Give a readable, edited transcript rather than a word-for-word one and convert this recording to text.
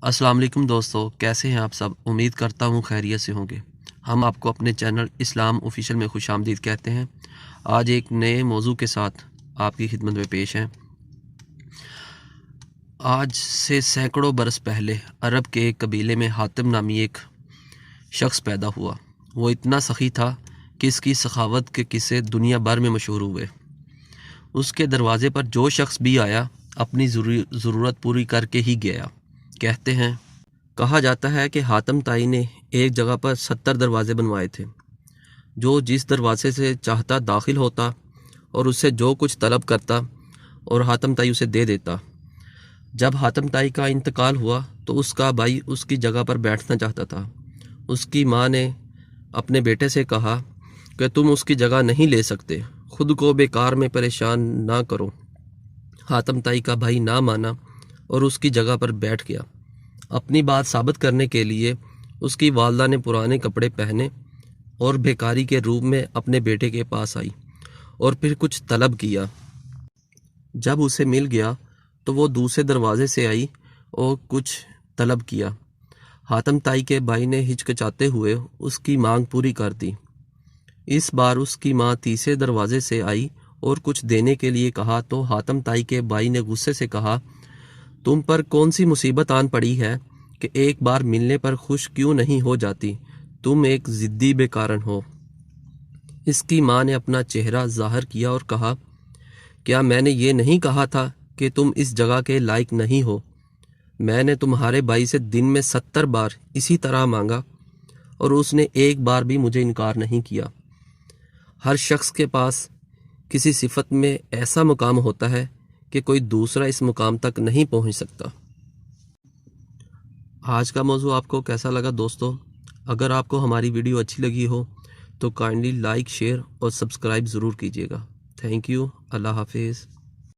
अस्सलाम वालेकुम दोस्तों, कैसे हैं आप सब। उम्मीद करता हूँ खैरियत से होंगे। हम आपको अपने चैनल इस्लाम ऑफिशियल में खुशामदीद कहते हैं। आज एक नए मौजू के साथ आपकी खिदमत में पेश हैं। आज से सैकड़ों बरस पहले अरब के एक कबीले में हातिम नामी एक शख्स पैदा हुआ। वो इतना सखी था कि इसकी सखावत के किस्से दुनिया भर में मशहूर हुए। उसके दरवाज़े पर जो शख्स भी आया अपनी ज़रूरत पूरी करके ही गया। कहते हैं, कहा जाता है कि हातिम ताई ने एक जगह पर 70 दरवाज़े बनवाए थे। जो जिस दरवाज़े से चाहता दाखिल होता और उससे जो कुछ तलब करता और हातिम ताई उसे दे देता। जब हातिम ताई का इंतकाल हुआ तो उसका भाई उसकी जगह पर बैठना चाहता था। उसकी माँ ने अपने बेटे से कहा कि तुम उसकी जगह नहीं ले सकते, खुद को बेकार में परेशान ना करो। हातिम ताई का भाई ना माना और उसकी जगह पर बैठ गया। अपनी बात साबित करने के लिए उसकी वालदा ने पुराने कपड़े पहने और बेकारी के रूप में अपने बेटे के पास आई और फिर कुछ तलब किया। जब उसे मिल गया तो वो दूसरे दरवाजे से आई और कुछ तलब किया। हातिम ताई के भाई ने हिचकिचाते हुए उसकी मांग पूरी कर दी। इस बार उसकी माँ तीसरे दरवाजे से आई और कुछ देने के लिए कहा तो हातिम ताई के भाई ने गुस्से से कहा, तुम पर कौन सी मुसीबत आन पड़ी है कि एक बार मिलने पर खुश क्यों नहीं हो जाती। तुम एक ज़िद्दी बेकारन हो। इसकी माँ ने अपना चेहरा ज़ाहिर किया और कहा, क्या मैंने ये नहीं कहा था कि तुम इस जगह के लायक नहीं हो। मैंने तुम्हारे भाई से दिन में 70 बार इसी तरह मांगा और उसने एक बार भी मुझे इनकार नहीं किया। हर शख्स के पास किसी सिफत में ऐसा मुकाम होता है कि कोई दूसरा इस मुकाम तक नहीं पहुंच सकता। आज का मौजू आपको कैसा लगा दोस्तों? अगर आपको हमारी वीडियो अच्छी लगी हो तो काइंडली लाइक, शेयर और सब्सक्राइब ज़रूर कीजिएगा। Thank you. अल्लाह हाफिज़।